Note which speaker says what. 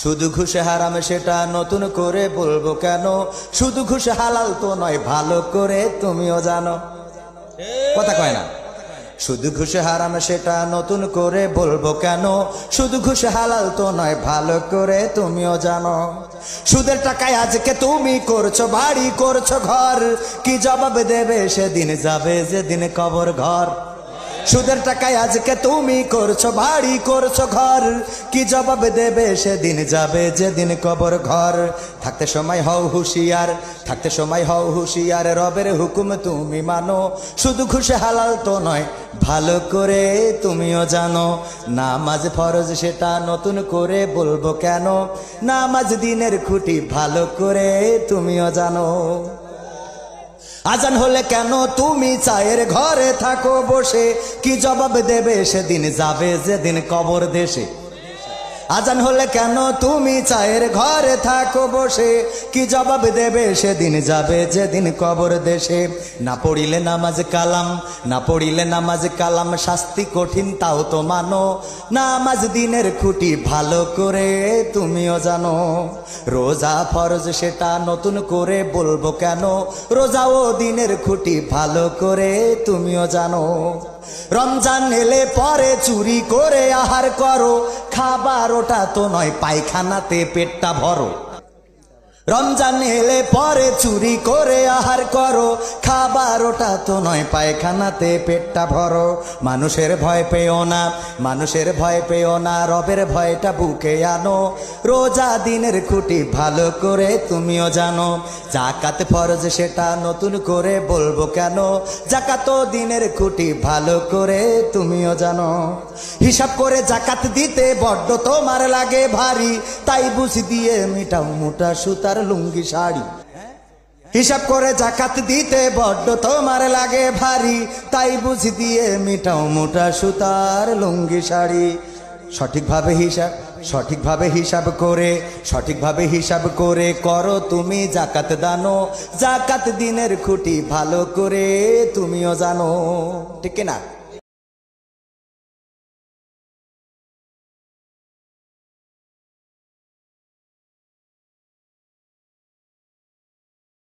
Speaker 1: শুধু ঘুষ হারাম সেটা নতুন করে বলবো কেন? শুধু ঘুষ হালাল তো নয়, ভালো করে তুমিও জানো। কথা কয় না? শুধু ঘুষ হারাম সেটা নতুন করে বলবো কেন? শুধু ঘুষ হালাল তো নয়, ভালো করে তুমিও জানো। সুদের টাকায় আজকে তুমি করছো বাড়ি, করছো ঘর, কি জবাব দেবে সেদিন যাবে যেদিন কবর ঘর। সুদের টাকায় আজকে তুমি করছো বাড়ি, করছো ঘর, কি জবাব দেবে সেদিন যাবে যেদিন কবর ঘর। থাকতে সময় হও হুঁশিয়ার, থাকতে সময় হও হুঁশিয়ার, রবের হুকুম তুমি মানো। শুধু ঘুষে হালাল তো নয়, ভালো করে তুমিও জানো। নামাজ ফরজ সেটা নতুন করে বলবো কেন? নামাজ দিনের খুঁটি, ভালো করে তুমিও জানো। আজান হলে কেন তুমি চায়ের ঘরে থাকো বসে, কি জবাব দেবে সেদিন যাবে যেদিন কবর দেশে। আজান হলে কেন তুমি চায়ের ঘরে থাকো বসে, কি জবাব দেবে সেদিন যাবে যেদিন কবর দেশে। না পড়িলে নামাজ কালাম, না পড়িলে নামাজ কালাম, শাস্তি কঠিন তাও তো মানো। নামাজ দিনের খুঁটি, ভালো করে তুমিও জানো। রোজা ফরজ সেটা নতুন করে বলবো কেন? রোজাও দিনের খুঁটি, ভালো করে তুমিও জানো। রমজান এলে পরে চুরি করে আহার করো, খাবার ওটা তো নয়, পায়খানাতে পেটটা ভরো। রমজান এলে পরে চুরি করে আহার করো, খাবার ওটা তো নয়, পায়খানাতে পেটটা ভরো। মানুষের ভয় পেও না, মানুষের ভয় পেও না, রবের ভয়টা বুকে আনো। রোজা দিনের খুঁটি, ভালো করে তুমিও জানো। জাকাত ফরজ সেটা নতুন করে বলবো কেন? জাকাত দিনের খুঁটি, ভালো করে তুমিও জানো। হিসাব করে জাকাত দিতে বড্ড তোমার লাগে ভারী, তাই বুঝি দিয়ে মিটাও মোটা সুতার লুঙ্গি শাড়ি। হিসাব করে জাকাত দিতে বড্ড তোমার লাগে ভারী, তাই বুঝি দিয়ে মিটাও মোটা সুতার লুঙ্গি শাড়ি। সঠিকভাবে হিসাব, সঠিকভাবে হিসাব করে, সঠিকভাবে হিসাব করে করো তুমি জাকাত দানো। জাকাত দিনের খুঁটি, ভালো করে তুমিও জানো। ঠিক না?